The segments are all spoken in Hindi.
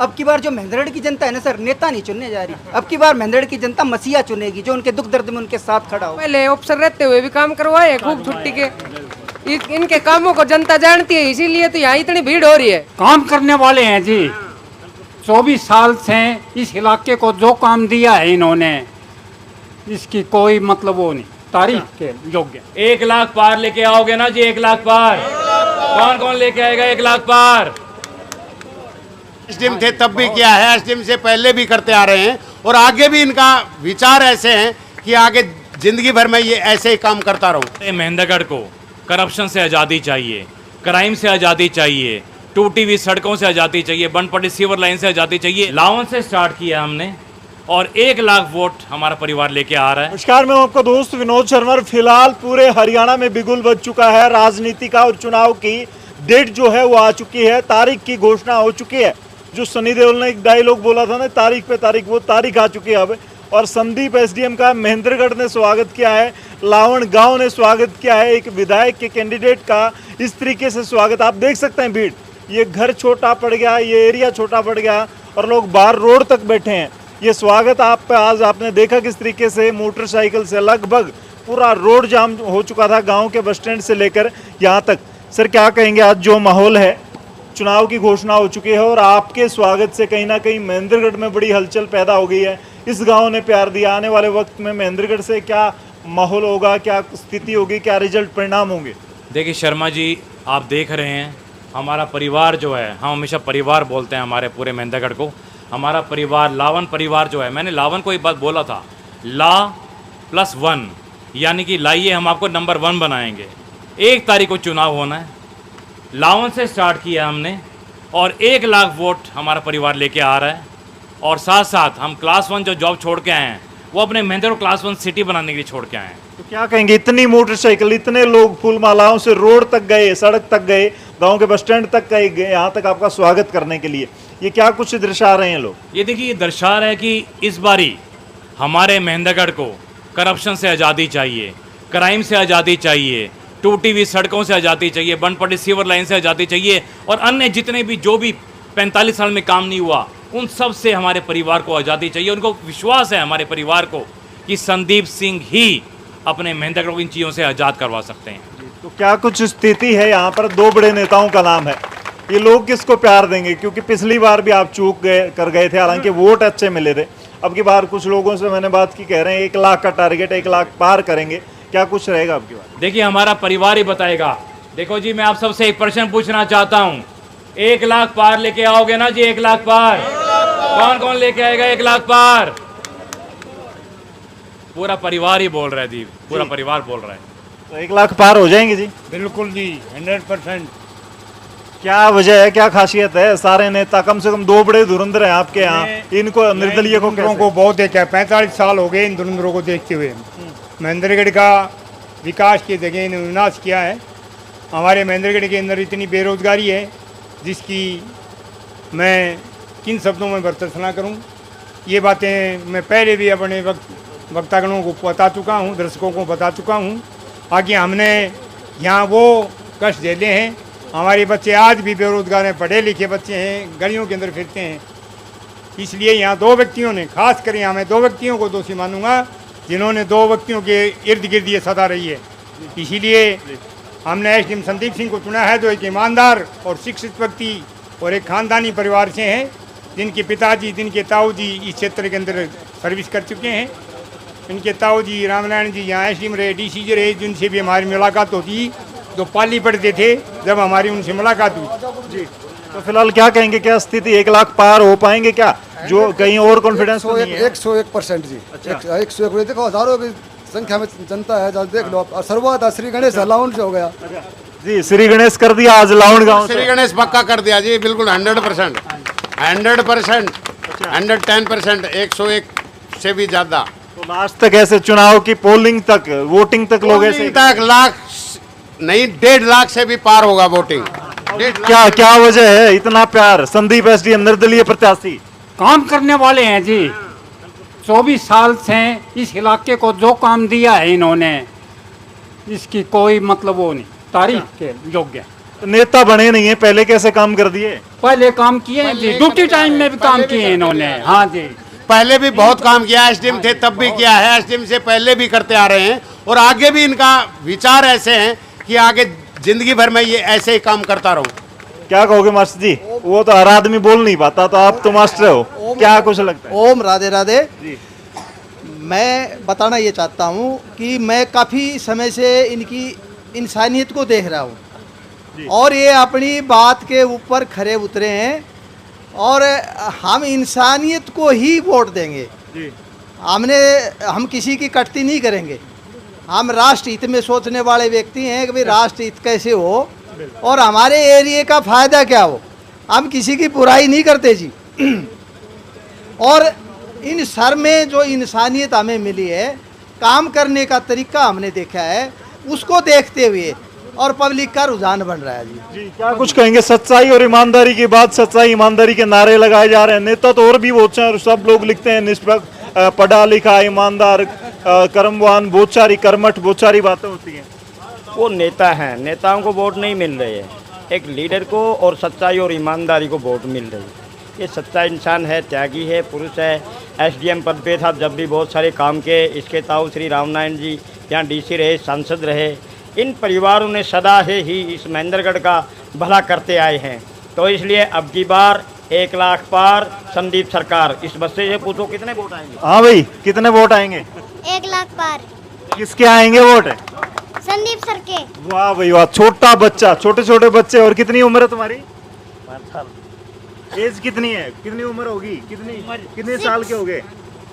अब की बार जो मेहंदगढ़ की जनता है ना सर, नेता नहीं चुनने जा रही। अब की बार मेहंदगढ़ की जनता मसीहा चुनेगी, जो उनके दुख दर्द में उनके साथ खड़ा हो। पहले अफसर रहते हुए भी काम करवाए खूब छुट्टी के, इनके कामों को जनता जानती है, इसीलिए तो यहाँ इतनी भीड़ हो रही है। काम करने वाले हैं जी, 24 साल से इस इलाके को जो काम दिया है इन्होंने, इसकी कोई मतलब वो नहीं, तारीफ के योग्य। 1 लाख पार लेके आओगे ना जी? 1 लाख पार कौन कौन लेके आएगा? 1 लाख पार एसडीएम थे तब भी किया है, एसडीएम से पहले भी करते आ रहे हैं और आगे भी इनका विचार ऐसे हैं कि आगे जिंदगी भर में ये ऐसे ही काम करता रहूं। मेहंदगढ़ को करप्शन से आज़ादी चाहिए, क्राइम से आज़ादी चाहिए, टूटी हुई सड़कों से आज़ादी चाहिए, बंद पड़ी सीवर लाइन से आज़ादी चाहिए। लावन से स्टार्ट किया हमने और 1 लाख वोट हमारा परिवार लेके आ रहा है। नमस्कार, मैं आपका दोस्त विनोद शर्मा। फिलहाल पूरे हरियाणा में बिगुल बज चुका है राजनीति का और चुनाव की डेट जो है वो आ चुकी है, तारीख की घोषणा हो चुकी है। जो सनी देओल ने एक डायलॉग बोला था ना, तारीख पे तारीख, वो तारीख आ चुकी है अब। और संदीप एसडीएम का महेंद्रगढ़ ने स्वागत किया है, लावण गांव ने स्वागत किया है, एक विधायक के कैंडिडेट का इस तरीके से स्वागत। आप देख सकते हैं भीड़, ये घर छोटा पड़ गया, ये एरिया छोटा पड़ गया और लोग बाहर रोड तक बैठे हैं। ये स्वागत आप आज आपने देखा किस तरीके से मोटरसाइकिल से लगभग पूरा रोड जाम हो चुका था, गाँव के बस स्टैंड से लेकर यहाँ तक। सर क्या कहेंगे, आज जो माहौल है, चुनाव की घोषणा हो चुकी है और आपके स्वागत से कहीं ना कहीं महेंद्रगढ़ में बड़ी हलचल पैदा हो गई है, इस गांव ने प्यार दिया। आने वाले वक्त में महेंद्रगढ़ से क्या माहौल होगा, क्या स्थिति होगी, क्या रिजल्ट परिणाम होंगे? देखिए शर्मा जी, आप देख रहे हैं हमारा परिवार जो है, हम हमेशा परिवार बोलते हैं हमारे पूरे महेंद्रगढ़ को। हमारा परिवार लावन परिवार जो है, मैंने लावन को एक बात बोला था, ला प्लस 1 यानी कि लाइए हम आपको नंबर 1 बनाएंगे। 1 तारीख को चुनाव होना है, लावन से स्टार्ट किया हमने और 1 लाख वोट हमारा परिवार लेके आ रहा है। और साथ साथ हम क्लास 1 जो जॉब छोड़ के आए हैं, वो अपने महेंद्रगढ़ क्लास 1 सिटी बनाने के लिए छोड़ के आए हैं। तो क्या कहेंगे, इतनी मोटरसाइकिल, इतने लोग फूल मालाओं से रोड तक गए, सड़क तक गए, गांव के बस स्टैंड तक गए, यहाँ तक आपका स्वागत करने के लिए, ये क्या कुछ दर्शा रहे हैं लोग? ये देखिए, ये दर्शा रहा है कि इस बारी हमारे महेंद्रगढ़ को करप्शन से आज़ादी चाहिए, क्राइम से आज़ादी चाहिए, टूटी हुई सड़कों से आज़ादी चाहिए, बंद पड़ी सीवर लाइन से आज़ादी चाहिए और अन्य जितने भी जो भी 45 साल में काम नहीं हुआ, उन सब से हमारे परिवार को आज़ादी चाहिए। उनको विश्वास है हमारे परिवार को कि संदीप सिंह ही अपने महेंद्रगढ़ को इन चीज़ों से आज़ाद करवा सकते हैं। तो क्या कुछ स्थिति है यहाँ पर? 2 बड़े नेताओं का नाम है, ये लोग किसको प्यार देंगे? क्योंकि पिछली बार भी आप चूक गए थे, हालांकि वोट अच्छे मिले थे। अब की बार कुछ लोगों से मैंने बात की, कह रहे हैं 1 लाख का टारगेट, 1 लाख पार करेंगे, क्या कुछ रहेगा आपकी बात? देखिए, हमारा परिवार ही बताएगा। देखो जी, मैं आप सबसे एक प्रश्न पूछना चाहता हूँ, 1 लाख पार लेके आओगे ना जी? 1 लाख पार कौन कौन लेके आएगा? 1 लाख पार पूरा परिवार ही बोल रहा है दीप, पूरा परिवार बोल रहा है। तो 1 लाख पार हो जाएंगे जी? बिल्कुल जी, 100%। क्या वजह है, क्या खासियत है? सारे नेता, कम से कम 2 बड़े धुरंधर हैं आपके यहाँ, इनको निर्दलीय को बहुत देखा है, 45 साल हो गए इन धुरंधरों को देखते हुए। महेंद्रगढ़ का विकास की जगह इन्होंने विनाश किया है। हमारे महेंद्रगढ़ के अंदर इतनी बेरोजगारी है जिसकी मैं किन शब्दों में वर्णना करूं। ये बातें मैं पहले भी अपने वक्तागणों को बता चुका हूं, दर्शकों को बता चुका हूं। आगे हमने यहाँ वो कष्ट झेले हैं। हमारे बच्चे आज भी बेरोजगार हैं, पढ़े लिखे बच्चे हैं, गलियों के अंदर फिरते हैं। इसलिए यहाँ 2 व्यक्तियों ने, खास कर यहाँ मैं 2 व्यक्तियों को दोषी मानूंगा जिन्होंने 2 व्यक्तियों के इर्द गिर्द ये सदा रही है। इसीलिए हमने एसडीएम संदीप सिंह को चुना है, जो एक ईमानदार और शिक्षित व्यक्ति और एक खानदानी परिवार से हैं, जिनके पिताजी, जिनके ताऊ जी इस क्षेत्र के अंदर सर्विस कर चुके हैं। इनके ताऊ जी रामनारायण जी यहाँ एसडीएम रहे, डीसीजी रहे, जिनसे भी हमारी मुलाकात होती, जो पाली पढ़ते थे जब हमारी उनसे मुलाकात हुई जी। तो फिलहाल क्या कहेंगे, क्या स्थिति, 1 लाख पार हो पाएंगे क्या? जो कहीं और कॉन्फिडेंस 101% जी। अच्छा, 101 देखो, हजारों की संख्या में जनता है, देख लो। और शुरुआत श्री गणेश लाउंड से हो गया जी, श्री गणेश कर दिया आज लाउंड गांव से। श्री गणेश पक्का कर दिया जी, बिल्कुल 100%, 110%, 101 से भी ज्यादा। तो लास्ट तक ऐसे चुनाव की पोलिंग तक, वोटिंग तक लोग ऐसे तक लाख नहीं, 1.5 लाख से भी पार होगा वोटिंग। क्या वजह है इतना प्यार? संदीप एसडीएम निर्दलीय प्रत्याशी, काम करने वाले हैं जी, 24 साल से इस इलाके को जो काम दिया है इन्होंने, इसकी कोई मतलब वो नहीं, तारीफ के योग्य। तो नेता बने नहीं है, पहले कैसे काम कर दिए? पहले काम किए हैं जी, ड्यूटी टाइम में भी काम किए हैं इन्होंने। हाँ जी, पहले भी बहुत काम किया, एसडीएम थे तब भी किया है, एसडीएम से पहले भी करते आ रहे हैं और आगे भी इनका विचार ऐसे हैं कि आगे जिंदगी भर मैं ये ऐसे ही काम करता रहूं। क्या कहोगे मास्टर जी? वो तो हर आदमी बोल नहीं पाता, तो आप तो मास्टर हो, क्या कुछ लगता है? ओम राधे राधे। मैं बताना ये चाहता हूँ कि मैं काफ़ी समय से इनकी इंसानियत को देख रहा हूँ और ये अपनी बात के ऊपर खरे उतरे हैं और हम इंसानियत को ही वोट देंगे। हम किसी की कटती नहीं करेंगे। हम राष्ट्र हित में सोचने वाले व्यक्ति हैं कि भाई राष्ट्र हित कैसे हो और हमारे एरिया का फ़ायदा क्या हो। हम किसी की बुराई नहीं करते जी। और इन सर में जो इंसानियत हमें मिली है, काम करने का तरीका हमने देखा है, उसको देखते हुए और पब्लिक का रुझान बन रहा है जी। क्या कुछ कहेंगे? सच्चाई और ईमानदारी की बात, सच्चाई ईमानदारी के नारे लगाए जा रहे हैं। नेता तो और भी बहुत हैं, सब लोग लिखते हैं निष्पक्ष, पढ़ा लिखा, ईमानदार, कर्मवान, बोचारी, कर्मठ, बोचारी बातें होती हैं। वो नेता हैं, नेताओं को वोट नहीं मिल रही है, एक लीडर को और सच्चाई और ईमानदारी को वोट मिल रही है। ये सच्चा इंसान है, त्यागी है, पुरुष है। एसडीएम पद पे था जब भी बहुत सारे काम किए। इसके ताऊ श्री रामनारायण जी यहाँ डीसी रहे, सांसद रहे। इन परिवारों ने सदा ही इस महेंद्रगढ़ का भला करते आए हैं। तो इसलिए अब की बार 1 लाख पार संदीप सरकार। इस बच्चे से पूछो कितने वोट आएंगे? हाँ भाई, कितने वोट आएंगे? 1 लाख पार। किसके आएंगे वोट? संदीप सर के। वाह भाई वाह, छोटा बच्चा, छोटे छोटे बच्चे। और कितनी उम्र है तुम्हारी? 5 साल। एज कितनी है? कितनी उम्र होगी? कितने साल के हो गए?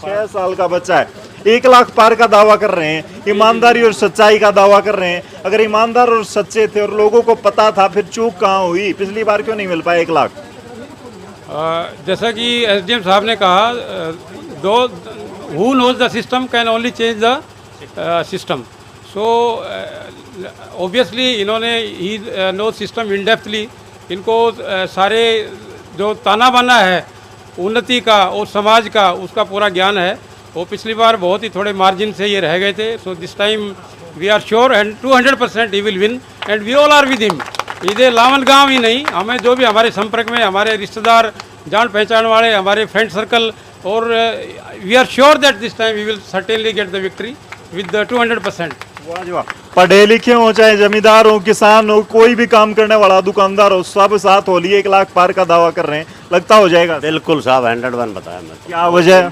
6 साल का बच्चा है। 1 लाख पार का दावा कर रहे हैं, ईमानदारी और सच्चाई का दावा कर रहे हैं। अगर ईमानदार और सच्चे थे और लोगों को पता था, फिर चूक कहाँ हुई? पिछली बार क्यों नहीं मिल पाया 1 लाख? जैसा कि एसडीएम साहब ने कहा, who knows the system can only change the system. So obviously इन्होंने ही नो सिस्टम इन डेप्थली। इनको सारे जो ताना बाना है उन्नति का और समाज का, उसका पूरा ज्ञान है। वो पिछली बार बहुत ही थोड़े मार्जिन से ये रह गए थे। So this time we are sure and 200% he will win and we all are with him. इधर लावन गांव ही नहीं, हमें जो भी हमारे संपर्क में हमारे रिश्तेदार, जान पहचान वाले, हमारे फ्रेंड सर्कल, और we are sure that this time we will certainly get the victory with 200%। पढ़े लिखे हो, चाहे जमींदार हो, किसान हो, कोई भी काम करने वाला, दुकानदार हो, सब साथ हो लिए 1 लाख पार का दावा कर रहे हैं। लगता हो जाएगा? बिल्कुल साहब, 101 बताया मैं। क्या वजह?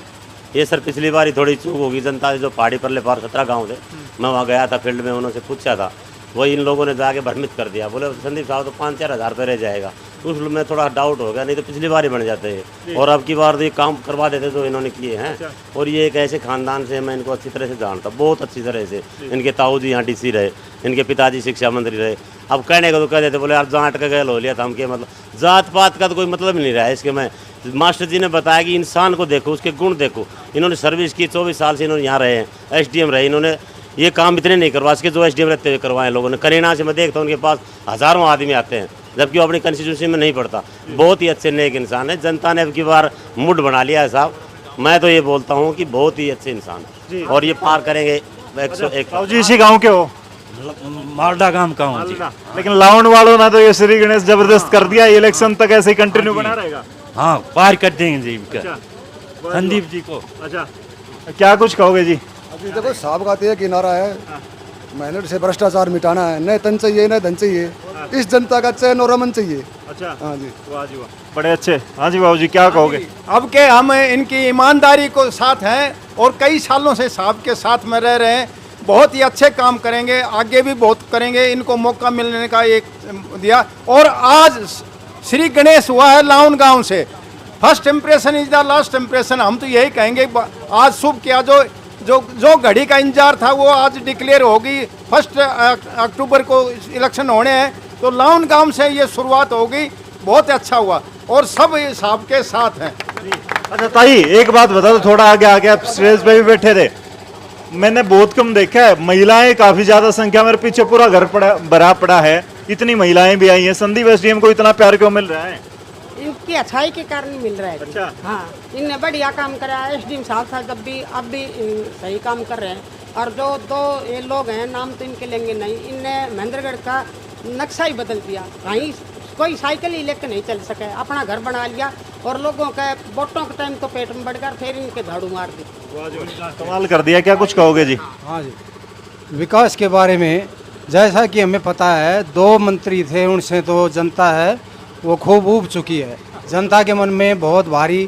ये सर पिछली बार ही थोड़ी चूक होगी। जनता जो पहाड़ी परले पार 17 गाँव थे, मैं वहाँ गया था फील्ड में, उन्होंने पूछा था, वही इन लोगों ने जाके भ्रमित कर दिया। बोले संदीप साहब तो 5-4 हज़ार रुपये रह जाएगा। उसमें थोड़ा डाउट हो गया, नहीं तो पिछली बार ही बन जाते हैं और अब की बार ये काम करवा देते जो इन्होंने किए हैं। और ये एक ऐसे खानदान से मैं इनको अच्छी तरह से जानता, बहुत अच्छी तरह से। इनके ताऊ जी यहाँ डीसी रहे, इनके पिताजी शिक्षा मंत्री रहे। अब कहने का तो कह देते, बोले यार जाट का गैल हो लिया था हम के, मतलब जात पात का तो कोई मतलब नहीं रहा है इसके। मैं मास्टर जी ने बताया कि इंसान को देखो, उसके गुण देखो। इन्होंने सर्विस की, 24 साल से इन्होंने यहाँ रहे हैं, एसडीएम रहे। इन्होंने ये काम इतने नहीं करवा सके जो एसडीएम रहते हुए करवाए लोगों ने। करीना से मैं देखता हूँ उनके पास हज़ारों आदमी आते हैं, जबकि वो अपनी कंस्टिट्यूंसी में नहीं पढ़ता। बहुत ही अच्छे नेक इंसान है। जनता ने अब की बार मूड बना लिया है साहब। मैं तो ये बोलता हूँ कि बहुत ही अच्छे इंसान है और ये पार करेंगे 101। जी, इसी गाँव के हो? मालदा गांव का हूँ जी। लेकिन लाउंड वालों ने तो ये श्री गणेश जबरदस्त कर दिया, इलेक्शन तक ऐसे ही कंटिन्यू बना रहेगा। हाँ, पार कर देंगे जी संदीप जी को। अच्छा, क्या कुछ कहोगे जी? अभी देखो साहब का तो एक नारा है, मेहनत से भ्रष्टाचार मिटाना है, न तन चाहिए न धन चाहिए, इस जनता का चैन और अमन चाहिए। अच्छा, हाँ जी, वाह जी वाह, बड़े अच्छे। हाँ जी बाबू जी, क्या कहोगे? अब के हम इनकी ईमानदारी को साथ हैं और कई सालों से साहब के साथ में रह रहे हैं। बहुत ही अच्छे काम करेंगे, आगे भी बहुत करेंगे। इनको मौका मिलने का एक दिया। और आज श्री गणेश हुआ है लाउन गांव से। First impression is the last impression. हम तो यही कहेंगे, आज शुभ किया। जो घड़ी का इंतजार था वो आज डिक्लेयर होगी। 1 अक्टूबर को इलेक्शन होने हैं, तो लाउन गांव से ये शुरुआत होगी। बहुत अच्छा हुआ और सब साहब के साथ हैं। अच्छा ताई, एक बात बता दो, थोड़ा आगे आके आप स्टेज पे भी बैठे थे, मैंने बहुत कम देखा है, महिलाएं काफी ज्यादा संख्या में, पीछे पूरा घर भरा पड़ा है, इतनी महिलाएं भी आई हैं। संदीप एसडीएम को इतना प्यार क्यों मिल रहा है? इनकी अच्छाई के कारण मिल रहा है। अच्छा, हाँ, इनने बढ़िया काम करा है। एसडीएम साहब जब भी अब भी सही काम कर रहे हैं। और जो 2 ये लोग हैं, नाम तो इनके लेंगे नहीं, इनने महेंद्रगढ़ का नक्शा ही बदल दिया। कहीं कोई साइकिल ही लेकर नहीं चल सके, अपना घर बना लिया और लोगों के वोटों के टाइम तो पेट में बढ़ गया, फिर इनके झाड़ू मार दी। कमाल कर दिया। क्या कुछ कहोगे जी? हाँ जी, विकास के बारे में जैसा कि हमें पता है 2 मंत्री थे, उनसे तो जनता है वो खूब ऊब चुकी है। जनता के मन में बहुत भारी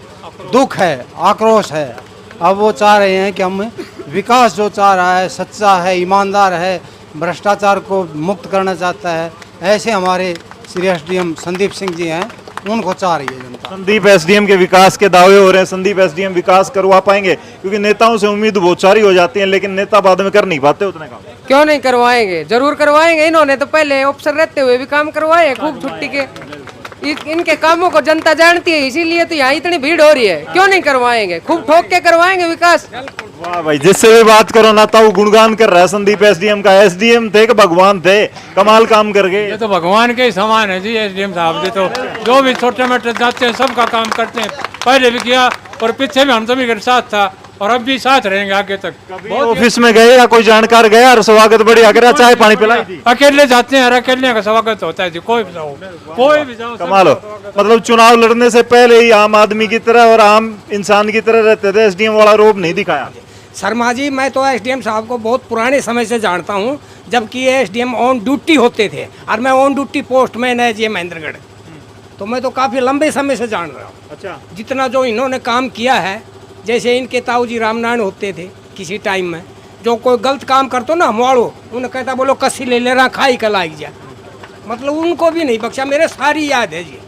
दुख है, आक्रोश है। अब वो चाह रहे हैं कि हम विकास जो चाह रहा है सच्चा है, ईमानदार है, भ्रष्टाचार को मुक्त करना चाहता है, ऐसे हमारे श्री एसडीएम संदीप सिंह जी हैं, उनको चाह रही है जनता। संदीप एसडीएम के विकास के दावे हो रहे हैं। संदीप एसडीएम विकास करवा पाएंगे? क्योंकि नेताओं से उम्मीद बहुत सारी हो जाती है, लेकिन नेता बाद में कर नहीं पाते उतने काम। क्यों नहीं करवाएंगे, जरूर करवाएंगे। इन्होंने तो पहले अफसर रहते हुए भी काम करवाए खूब छुट्टी के। इनके कामों को जनता जानती है, इसीलिए तो यहाँ इतनी भीड़ हो रही है। क्यों नहीं करवाएंगे, खूब ठोक के करवाएंगे विकास। वाह भाई, जिससे भी बात करो ना तो गुणगान कर रहा है संदीप एसडीएम का। एसडीएम थे कि भगवान थे, कमाल काम कर गए। ये तो भगवान के ही समान है जी एसडीएम साहब जी। तो जो भी छोटे मोटे जाते हैं सबका काम करते हैं, पहले भी किया और पीछे भी हम सभी के साथ था और अब भी साथ रहेंगे आगे तक। ऑफिस में गए या कोई जानकार गया और स्वागत बढ़िया करा, चाय पानी पिलाई थी? अकेले जाते हैं और अकेले का स्वागत होता है जी, कोई भी जाओ, कोई भी जाओ। कमाल हो। मतलब चुनाव लड़ने से पहले ही आम आदमी की तरह और आम इंसान की तरह रहते थे, एसडीएम वाला रोब नहीं दिखाया। शर्मा जी, मैं तो एसडीएम साहब को बहुत पुराने समय से जानता हूं, जबकि ये एसडीएम ऑन ड्यूटी होते थे और मैं ऑन ड्यूटी पोस्टमैन है जी महेंद्रगढ़, तो मैं तो काफ़ी लंबे समय से जान रहा हूँ। अच्छा। जितना जो इन्होंने काम किया है, जैसे इनके ताऊ जी रामनारायण होते थे किसी टाइम में, जो कोई गलत काम करतो ना हमारो, उन्हें कहता बोलो कसी ले ले रहा खाई का लाग जा, मतलब उनको भी नहीं बख्शा। मेरे सारी याद है जी।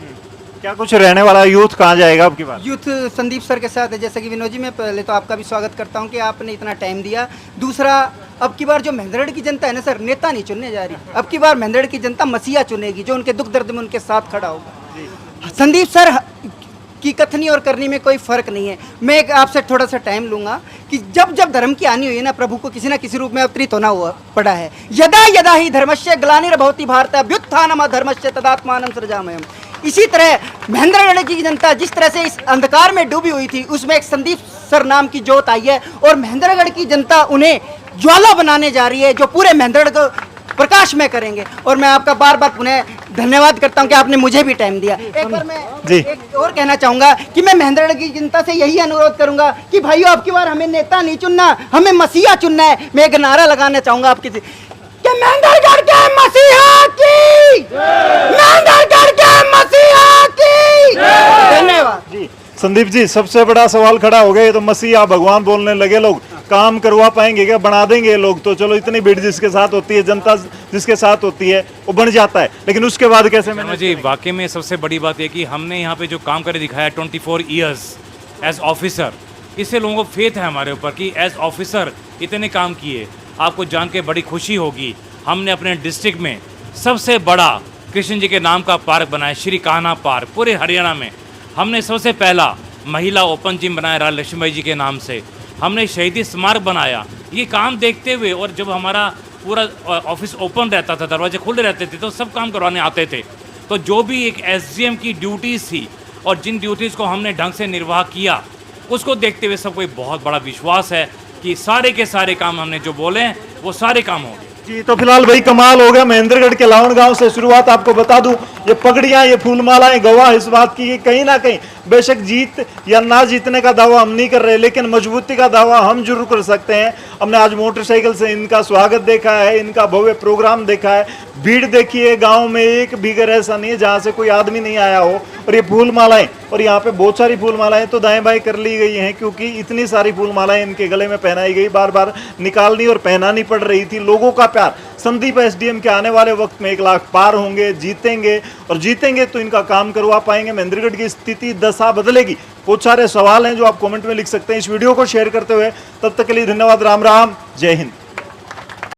क्या कुछ रहने वाला यूथ कहाँ जाएगा आपकी बात? यूथ संदीप सर के साथ है। जैसे कि विनोद जी, मैं पहले तो आपका भी स्वागत करता हूं कि आपने इतना टाइम दिया। दूसरा, अब की बार जो महेंद्रगढ़ की जनता है ना सर, नेता नहीं चुनने जा रही। अब की बार महेंद्रगढ़ की जनता मसीहा चुनेगी, जो उनके दुख दर्द में उनके साथ खड़ा होगा। संदीप सर की कथनी और करनी में कोई फर्क नहीं है। मैं आपसे थोड़ा सा टाइम लूंगा कि जब जब धर्म की हानि हुई है ना, प्रभु को किसी न किसी रूप में अवतरित होना हुआ पड़ा है। यदा यदा ही धर्मस्य ग्लानिर्भवति भारत अभ्युत्थानम धर्मस्य तदात्मानं सृजाम्यहम्। इसी तरह महेंद्रगढ़ की जनता जिस तरह से इस अंधकार में डूबी हुई थी, उसमें एक संदीप सर नाम की जोत आई है और महेंद्रगढ़ की जनता उन्हें ज्वाला बनाने जा रही है, जो पूरे महेंद्रगढ़ को प्रकाश में करेंगे। और मैं आपका बार बार पुनः धन्यवाद करता हूं कि आपने मुझे भी टाइम दिया। एक बार मैं एक और कहना चाहूंगा कि मैं महेंद्रगढ़ की जनता से यही अनुरोध करूंगा कि भाइयों, अब की बार हमें नेता नहीं चुनना, हमें मसीहा चुनना है। मैं एक नारा लगाना चाहूंगा आपकी कि महेंद्रगढ़ के मसीहा की, महेंद्रगढ़ के मसीहा की। धन्यवाद जी। संदीप जी, सबसे बड़ा सवाल खड़ा हो गया, ये तो मसीहा भगवान बोलने लगे लोग, काम करवा पाएंगे क्या? बना देंगे लोग तो चलो, इतनी भीड़ जिसके साथ होती है, जनता जिसके साथ होती है वो बन जाता है, लेकिन उसके बाद कैसे? मैंने जी, वाकई में सबसे बड़ी बात है कि हमने यहाँ पे जो काम करके दिखाया 24 ईयर्स एज ऑफिसर, इससे लोगों को फेथ है हमारे ऊपर कि एज ऑफिसर इतने काम किए। आपको जान के बड़ी खुशी होगी, हमने अपने डिस्ट्रिक्ट में सबसे बड़ा कृष्ण जी के नाम का पार्क बनाया, श्री कान्हा पार्क, पूरे हरियाणा में। हमने सबसे पहला महिला ओपन जिम बनाया राज लक्ष्मीबाई जी के नाम से। हमने शहीदी स्मारक बनाया। ये काम देखते हुए, और जब हमारा पूरा ऑफिस ओपन रहता था, दरवाजे खुले रहते थे, तो सब काम करवाने आते थे। तो जो भी एक एसडीएम की ड्यूटीज़ थी और जिन ड्यूटीज़ को हमने ढंग से निर्वाह किया, उसको देखते हुए सबको एक बहुत बड़ा विश्वास है कि सारे के सारे काम हमने जो बोले हैं वो सारे काम हो गए। जी, तो फिलहाल भाई कमाल हो गया। महेंद्रगढ़ के लावण गांव से शुरुआत आपको बता दूं, ये पगड़ियां, ये फूलमालाएं गवाह इस बात की कहीं ना कहीं बेशक जीत या ना जीतने का दावा हम नहीं कर रहे, लेकिन मजबूती का दावा हम जरूर कर सकते हैं। हमने आज मोटरसाइकिल से इनका स्वागत देखा है, इनका भव्य प्रोग्राम देखा है, भीड़ देखिए। गांव में एक भी घर ऐसा नहीं है जहां से कोई आदमी नहीं आया हो। और ये फूलमालाएं, और यहाँ पे बहुत सारी फूलमालाएं तो दाएं बाएं कर ली गई हैं, क्योंकि इतनी सारी फूलमालाएं इनके गले में पहनाई गई, बार बार निकालनी और पहनानी पड़ रही थी। लोगों का प्यार संदीप एसडीएम के आने वाले वक्त में 1 लाख पार होंगे, जीतेंगे, और जीतेंगे तो इनका काम करवा पाएंगे। महेंद्रगढ़ की स्थिति दशा बदलेगी। बहुत सारे सवाल हैं जो आप कमेंट में लिख सकते हैं। इस वीडियो को शेयर करते हुए तब तक के लिए धन्यवाद। राम राम, जय हिंद।